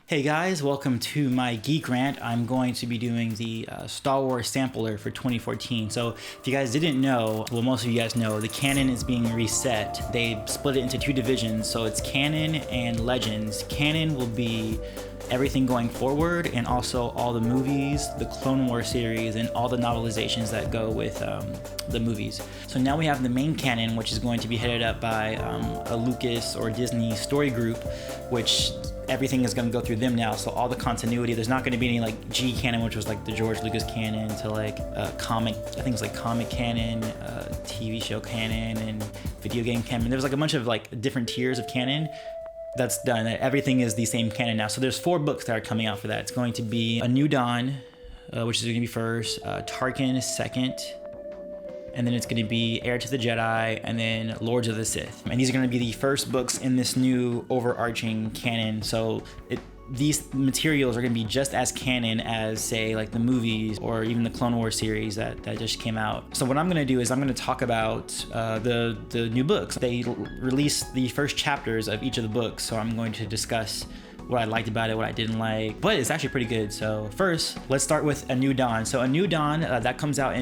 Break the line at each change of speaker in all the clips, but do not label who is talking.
Hey guys, welcome to my Geek Rant. I'm going to be doing the Star Wars sampler for 2014. So if you guys didn't know, well, most of you guys know, the canon is being reset. They split it into two divisions, so it's canon and legends. Canon will be everything going forward, and also all the movies, the Clone Wars series, and all the novelizations that go with the movies. So now we have the main canon, which is going to be headed up by a Lucas or Disney story group, which everything is going to go through them now. So all the continuity, there's not going to be any like G canon, which was like the George Lucas canon, to like comic, I think it's like comic canon, TV show canon, and video game canon. There was like a bunch of like different tiers of canon. That's done. Everything is the same canon now. So there's 4 books that are coming out for that. It's going to be A New Dawn, which is going to be first, Tarkin second, and then it's going to be Heir to the Jedi, and then Lords of the Sith. And these are going to be the first books in this new overarching canon. So these materials are going to be just as canon as, say, like the movies or even the Clone Wars series that just came out. So what I'm going to do is I'm going to talk about the new books. They released the first chapters of each of the books, so I'm going to discuss what I liked about it, what I didn't like, but it's actually pretty good. So first, let's start with A New Dawn. So A New Dawn, that comes out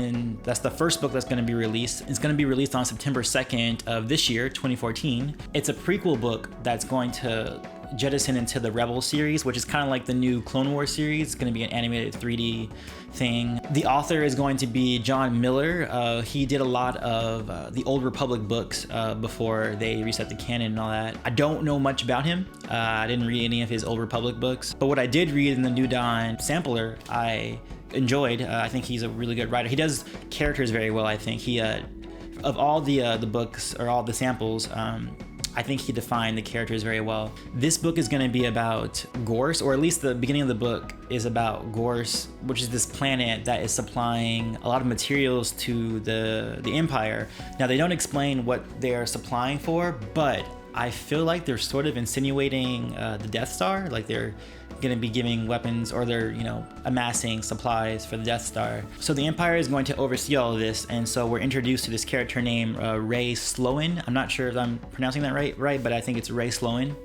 that's the first book that's going to be released. It's going to be released on September 2nd of this year, 2014. It's a prequel book that's going to jettison into the Rebels series, which is kind of like the new Clone Wars series. It's going to be an animated 3D thing. The author is going to be John Miller. He did a lot of the Old Republic books before they reset the canon and all that. I don't know much about him. I didn't read any of his Old Republic books, but what I did read in the New Dawn sampler, I enjoyed. I think he's a really good writer. He does characters very well. I think he, of all the books or all the samples, I think he defined the characters very well. This book is going to be about Gorse, or at least the beginning of the book is about Gorse, which is this planet that is supplying a lot of materials to the Empire. Now, they don't explain what they're supplying for, but I feel like they're sort of insinuating the Death Star, like they're going to be giving weapons, or they're, amassing supplies for the Death Star. So the Empire is going to oversee all of this, and so we're introduced to this character named Rey Sloan. I'm not sure if I'm pronouncing that right, but I think it's Rey Sloan.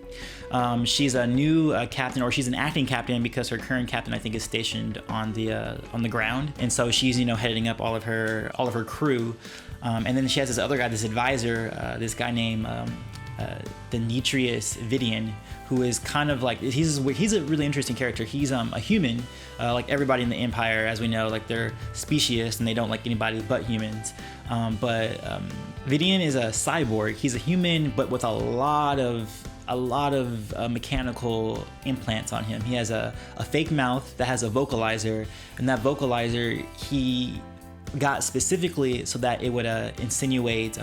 She's a new captain, or she's an acting captain, because her current captain, I think, is stationed on the ground, and so she's heading up all of her crew. And then she has this other guy, this advisor, this guy named Demetrius Vidian, who is kind of like, he's a really interesting character. He's a human, like everybody in the Empire, as we know, like they're specious and they don't like anybody but humans. But Vidian is a cyborg. He's a human, but with a lot of mechanical implants on him. He has a fake mouth that has a vocalizer, and that vocalizer he got specifically so that it would insinuate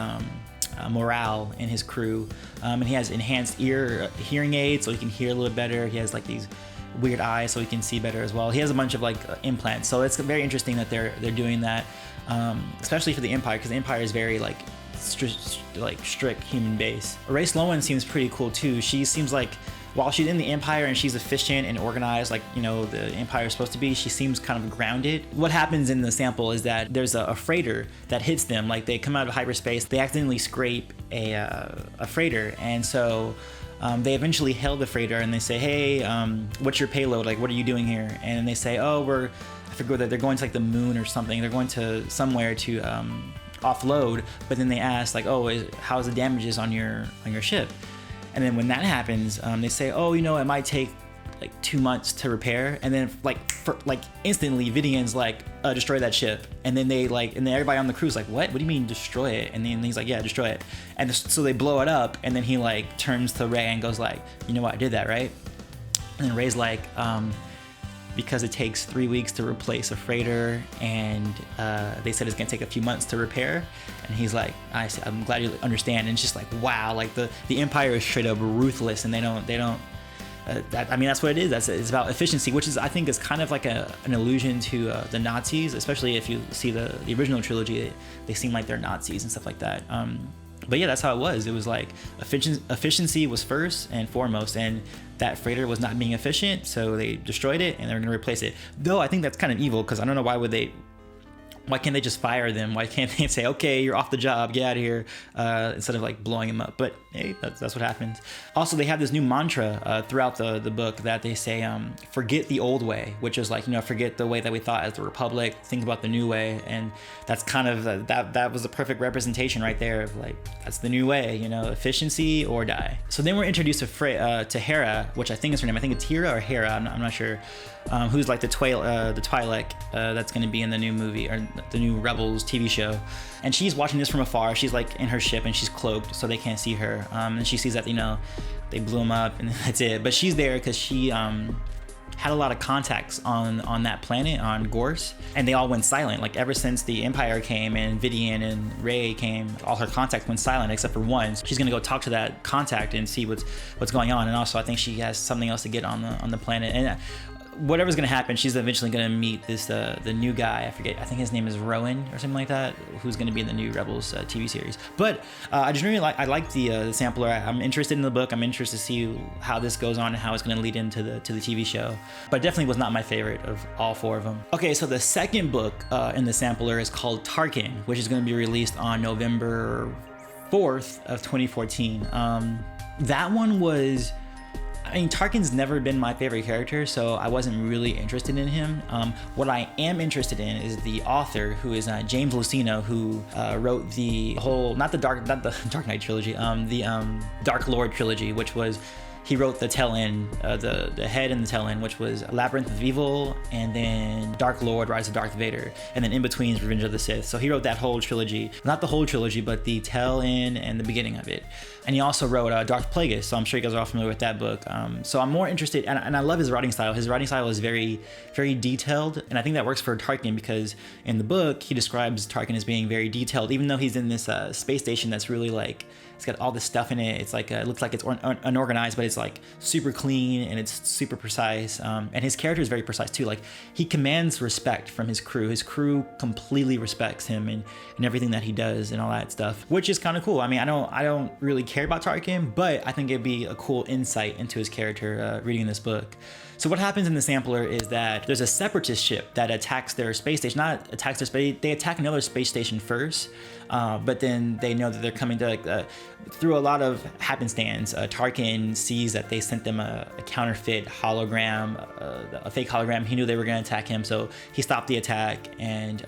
morale in his crew, and he has enhanced hearing aids so he can hear a little better. He has like these weird eyes so he can see better as well. He has a bunch of like implants, so it's very interesting that they're doing that, especially for the Empire, because the Empire is very like strict human base. Rey Sloan seems pretty cool too. She seems like, while she's in the Empire and she's efficient and organized, like, the Empire is supposed to be, she seems kind of grounded. What happens in the sample is that there's a freighter that hits them. Like, they come out of hyperspace, they accidentally scrape a freighter, and so they eventually hail the freighter and they say, hey, what's your payload? Like, what are you doing here? And they say, oh, I forget that they're going to like the moon or something. They're going to somewhere to offload, but then they ask like, oh, how's the damages on your ship? And then when that happens, they say, oh, it might take like 2 months to repair. And then instantly Vidian's like, destroy that ship. And then and then everybody on the crew's like, what do you mean destroy it? And then he's like, yeah, destroy it. And so they blow it up. And then he like turns to Rey and goes like, you know what, I did that, right? And then Rey's like, because it takes 3 weeks to replace a freighter, and they said it's gonna take a few months to repair. And he's like, I'm glad you understand. And it's just like, wow, like the Empire is straight up ruthless, and they don't. That's what it is. It's about efficiency, which I think is kind of like an allusion to the Nazis, especially if you see the original trilogy. They seem like they're Nazis and stuff like that. But yeah, that's how it was. It was like efficiency was first and foremost, and that freighter was not being efficient, so they destroyed it and they're going to replace it. Though I think that's kind of evil, because I don't know why can't they just fire them? Why can't they say, okay, you're off the job, get out of here, instead of like blowing them up? But hey, that's what happens. Also, they have this new mantra throughout the book that they say, forget the old way, which is like, forget the way that we thought as the Republic, think about the new way. And that's kind of, that was the perfect representation right there of like, that's the new way, efficiency or die. So then we're introduced to Hera, which I think is her name. I think it's Hera or Hera, I'm not sure. Who's like the Twi'lek that's going to be in the new movie or the new Rebels TV show. And she's watching this from afar. She's like in her ship and she's cloaked so they can't see her. And she sees that, they blew him up and that's it. But she's there because she had a lot of contacts on that planet, on Gorse, and they all went silent. Like ever since the Empire came and Vidian and Rey came, all her contacts went silent except for one. So she's gonna go talk to that contact and see what's going on. And also I think she has something else to get on the planet. And whatever's gonna happen, she's eventually gonna meet this the new guy. I forget. I think his name is Rowan or something like that, who's gonna be in the new Rebels TV series. But I just really like the sampler. I'm interested in the book. I'm interested to see how this goes on and how it's gonna lead into the TV show. But definitely was not my favorite of all four of them. Okay, so the second book in the sampler is called Tarkin, which is gonna be released on November 4th of 2014. That one was. Tarkin's never been my favorite character, so I wasn't really interested in him. What I am interested in is the author, who is James Luceno, who wrote the whole, not the Dark Knight trilogy, the Dark Lord trilogy, which was, he wrote the tail end, the head and the tail end, which was Labyrinth of Evil, and then Dark Lord, Rise of Darth Vader, and then in between is Revenge of the Sith. So he wrote that whole trilogy, not the whole trilogy, but the tail end and the beginning of it. And he also wrote Darth Plagueis, so I'm sure you guys are all familiar with that book. So I'm more interested, and I love his writing style. His writing style is very, very detailed, and I think that works for Tarkin because in the book, he describes Tarkin as being very detailed, even though he's in this space station that's really like, it's got all this stuff in it. It's like, it looks like it's unorganized, but it's like super clean and it's super precise. And his character is very precise too. Like he commands respect from his crew. His crew completely respects him and everything that he does and all that stuff, which is kind of cool. I mean, I don't really care about Tarkin, but I think it'd be a cool insight into his character reading this book. So what happens in the sampler is that there's a separatist ship that attacks their space station. Not attacks their space, they attack another space station first, but then they know that they're coming to through a lot of happenstance. Tarkin sees that they sent them a counterfeit hologram, a fake hologram. He knew they were going to attack him, so he stopped the attack. And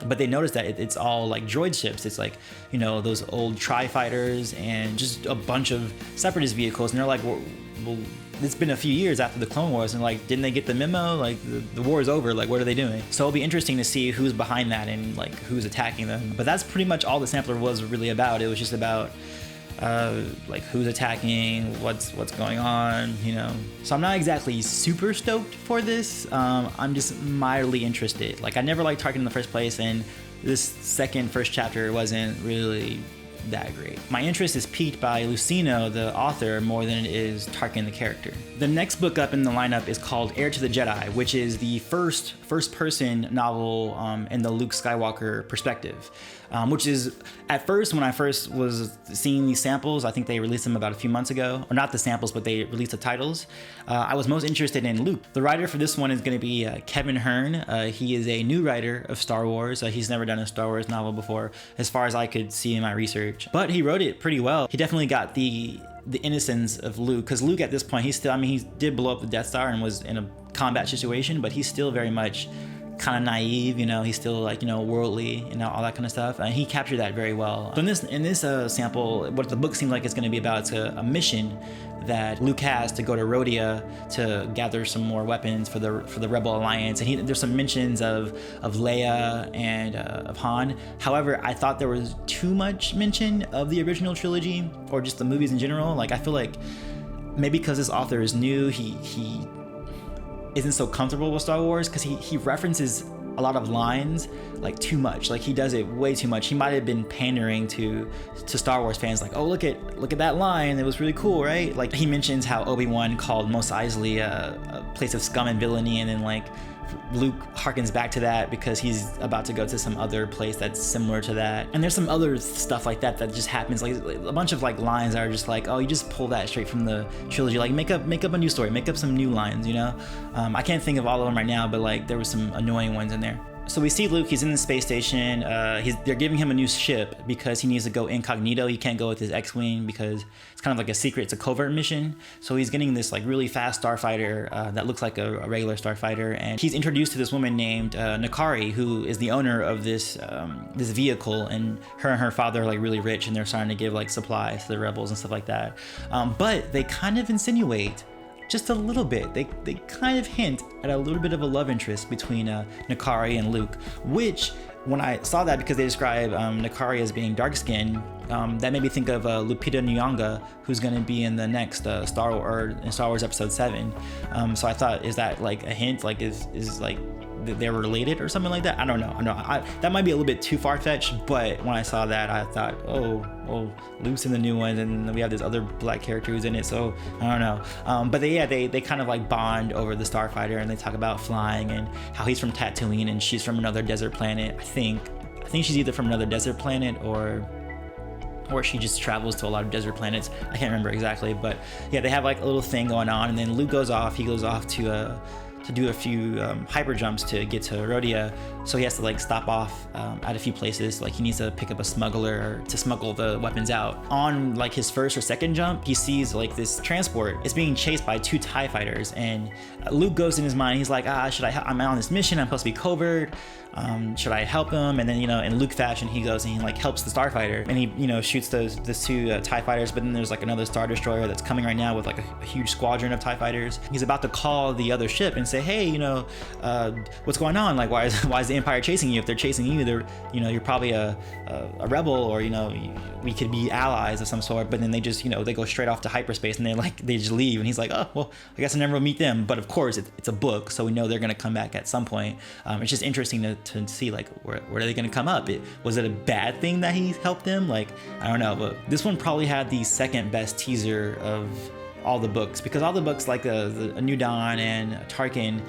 but they noticed that it's all like droid ships. It's like, those old tri-fighters and just a bunch of separatist vehicles. And they're like, well, it's been a few years after the Clone Wars, and like, didn't they get the memo? Like, the war is over. Like, what are they doing? So it'll be interesting to see who's behind that and like who's attacking them. But that's pretty much all the sampler was really about. It was just about like who's attacking, what's going on, So I'm not exactly super stoked for this. I'm just mildly interested. Like, I never liked Tarkin in the first place, and this first chapter wasn't really that great. My interest is piqued by Luceno, the author, more than it is Tarkin, the character. The next book up in the lineup is called Heir to the Jedi, which is the first-person novel in the Luke Skywalker perspective, which is, at first, when I first was seeing these samples, I think they released them about a few months ago, or not the samples, but they released the titles. I was most interested in Luke. The writer for this one is going to be Kevin Hearn. He is a new writer of Star Wars. He's never done a Star Wars novel before, as far as I could see in my research. But he wrote it pretty well. He definitely got the innocence of Luke, because Luke at this point, he did blow up the Death Star and was in a combat situation, but he's still very much kind of naive, he's still like, worldly and all that kind of stuff. And he captured that very well. So in this sample, what the book seems like it's going to be about, it's a mission that Luke has to go to Rhodia to gather some more weapons for the Rebel Alliance. And there's some mentions of Leia and of Han. However, I thought there was too much mention of the original trilogy or just the movies in general. Like, I feel like maybe because this author is new, he isn't so comfortable with Star Wars, because he references a lot of lines like too much. Like, he does it way too much. He might have been pandering to Star Wars fans, like, oh, look at that line, it was really cool, right? Like, he mentions how Obi-Wan called Mos Eisley a place of scum and villainy, and then like Luke harkens back to that because he's about to go to some other place that's similar to that. And there's some other stuff like that just happens, like a bunch of like lines that are just like, oh, you just pull that straight from the trilogy. Like, make up a new story, make up some new lines, I can't think of all of them right now, but like there was some annoying ones in there. So we see Luke, he's in the space station. They're giving him a new ship because he needs to go incognito. He can't go with his X-Wing because it's kind of like a secret, it's a covert mission. So he's getting this like really fast starfighter that looks like a regular starfighter. And he's introduced to this woman named Nakari, who is the owner of this vehicle. And her father are like really rich, and they're starting to give like supplies to the rebels and stuff like that. But they kind of insinuate just a little bit. They kind of hint at a little bit of a love interest between Nakari and Luke, which when I saw that, because they describe Nakari as being dark-skinned, that made me think of Lupita Nyong'o, who's going to be in the next Star Wars Episode 7. So I thought, is that like a hint? Like is like they're related or something like that? I don't know. That might be a little bit too far-fetched, but when I saw that, I thought, oh, Luke's in the new one, and we have this other black character who's in it, so I don't know. But they kind of like bond over the starfighter, and they talk about flying and how he's from Tatooine and she's from another desert planet. I think she's either from another desert planet or she just travels to a lot of desert planets. I can't remember exactly, but yeah, they have like a little thing going on, and then Luke goes off to do a few hyper jumps to get to Rhodia, so he has to like stop off at a few places. Like he needs to pick up a smuggler to smuggle the weapons out. On like his first or second jump, he sees like this transport. It's being chased by 2 TIE fighters, and Luke goes in his mind. He's like, I'm on this mission. I'm supposed to be covert. Should I help him? And then, in Luke fashion, he goes and he like helps the starfighter, and he shoots those 2 TIE fighters. But then there's like another Star Destroyer that's coming right now with like a huge squadron of TIE fighters. He's about to call the other ship and say, hey, what's going on? Like, why is the Empire chasing you? If they're chasing you, they're, you're probably a rebel, or we could be allies of some sort. But then they just, they go straight off to hyperspace, and they just leave. And he's like, oh, well, I guess I never will meet them. But of course, it's a book, so we know they're gonna come back at some point. It's just interesting to see like where are they gonna come up. Was it a bad thing that he helped them? Like, I don't know. But this one probably had the second best teaser of all the books, because all the books like A New Dawn and Tarkin,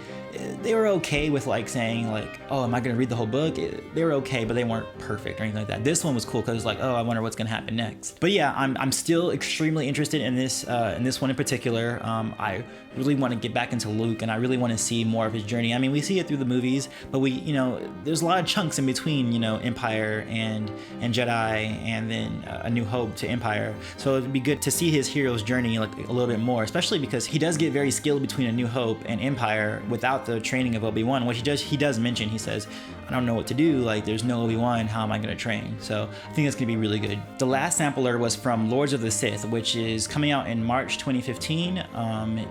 they were okay with like saying like, oh, am I gonna read the whole book? They were okay, but they weren't perfect or anything like that. This one was cool because it's like, oh, I wonder what's gonna happen next. But yeah, I'm still extremely interested in this one in particular. I really want to get back into Luke, and I really want to see more of his journey. I mean, we see it through the movies, but there's a lot of chunks in between, Empire and Jedi, and then A New Hope to Empire. So it'd be good to see his hero's journey like a little bit more, especially because he does get very skilled between A New Hope and Empire without the training of Obi-Wan, which he does mention. He says, I don't know what to do, like there's no Obi-Wan, how am I going to train? So I think that's going to be really good. The last sampler was from Lords of the Sith, which is coming out in March 2015.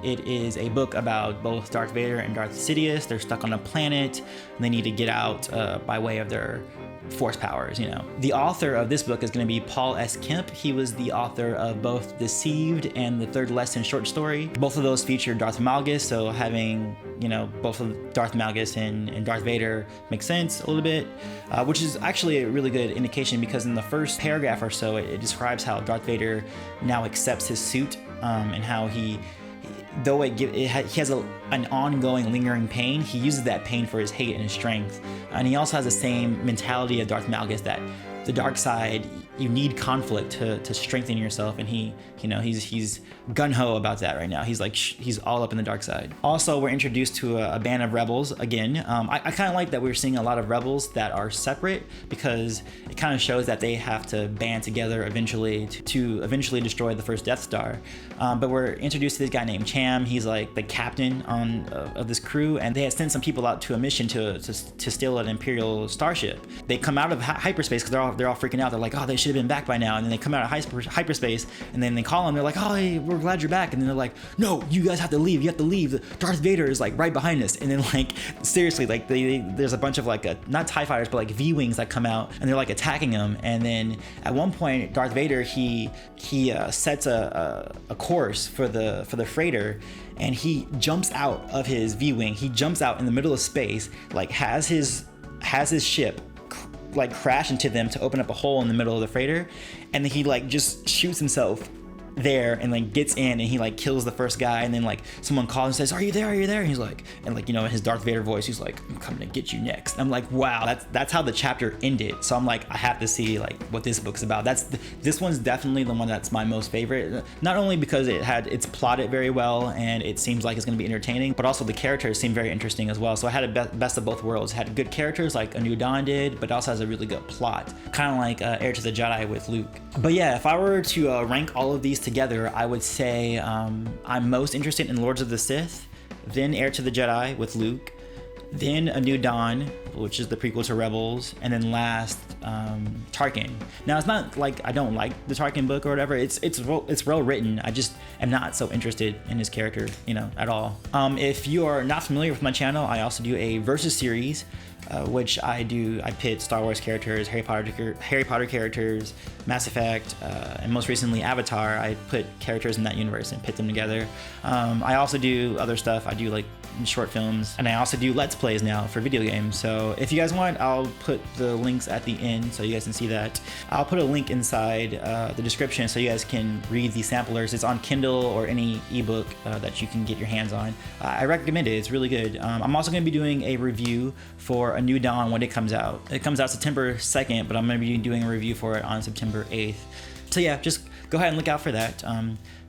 It is a book about both Darth Vader and Darth Sidious. They're stuck on a planet, and they need to get out by way of their force powers. The author of this book is going to be Paul S. Kemp. He was the author of both Deceived and The Third Lesson short story. Both of those feature Darth Malgus, so having both of Darth Malgus and Darth Vader makes sense a little bit, which is actually a really good indication, because in the first paragraph or so, it describes how Darth Vader now accepts his suit, and how he has an ongoing lingering pain, he uses that pain for his hate and his strength. And he also has the same mentality of Darth Malgus, that the dark side, you need conflict to strengthen yourself, and he's gung-ho about that right now. He's all up in the dark side. Also, we're introduced to a band of rebels again. I kind of like that we're seeing a lot of rebels that are separate, because it kind of shows that they have to band together eventually to eventually destroy the first Death Star. But we're introduced to this guy named Cham. He's like the captain of this crew, and they had sent some people out to a mission to steal an Imperial starship. They come out of hyperspace because they're all freaking out. They're like, oh, they should have been back by now. And then they come out of hyperspace, and then they call them. They're like, oh, hey, we're glad you're back. And then they're like, no, you guys have to leave. You have to leave. Darth Vader is like right behind us. And then like, seriously, like there's a bunch of like not TIE fighters, but like V-wings that come out, and they're like attacking them. And then at one point, Darth Vader, he sets a course for the freighter, and he jumps out of his V-wing. He jumps out in the middle of space, like has his ship like crash into them to open up a hole in the middle of the freighter, and then he like just shoots himself there and like gets in and he like kills the first guy, and then like someone calls and says, are you there, are you there? And he's like, and like, you know, in his Darth Vader voice, he's like, I'm coming to get you next. I'm like, wow, that's how the chapter ended. So I'm like, I have to see like what this book's about. This one's definitely the one that's my most favorite, not only because it's plotted very well and it seems like it's going to be entertaining, but also the characters seem very interesting as well. So I had a best of both worlds. It had good characters like A New Dawn did, but also has a really good plot, kind of like Heir to the Jedi with Luke. But yeah, if I were to rank all of these together, I would say I'm most interested in Lords of the Sith, then Heir to the Jedi with Luke, then A New Dawn, which is the prequel to Rebels, and then last Tarkin. Now it's not like I don't like the Tarkin book or whatever. It's well written. I just am not so interested in his character, you know, at all. If you are not familiar with my channel, I also do a versus series, which I pit Star Wars characters, Harry Potter characters, Mass Effect, and most recently Avatar. I put characters in that universe and pit them together. I also do other stuff. I do like short films, and I also do Let's Plays now for video games. So if you guys want, I'll put the links at the end so you guys can see that. I'll put a link inside the description so you guys can read the samplers. It's on Kindle or any ebook that you can get your hands on. I recommend it. It's really good. I'm also going to be doing a review for A New Dawn when it comes out. It comes out September 2nd, but I'm going to be doing a review for it on September 8th. So yeah, just go ahead and look out for that.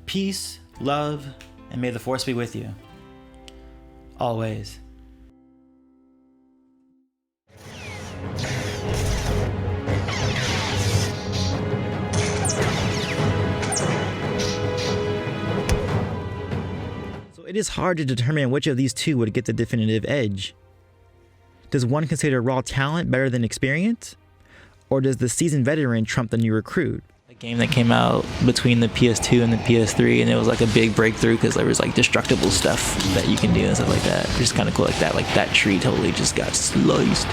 Peace, love, and may the Force be with you. Always. So it is hard to determine which of these two would get the definitive edge. Does one consider raw talent better than experience? Or does the seasoned veteran trump the new recruit? A game that came out between the PS2 and the PS3, and it was like a big breakthrough because there was like destructible stuff that you can do and stuff like that. Just kind of cool like that. Like that tree totally just got sliced.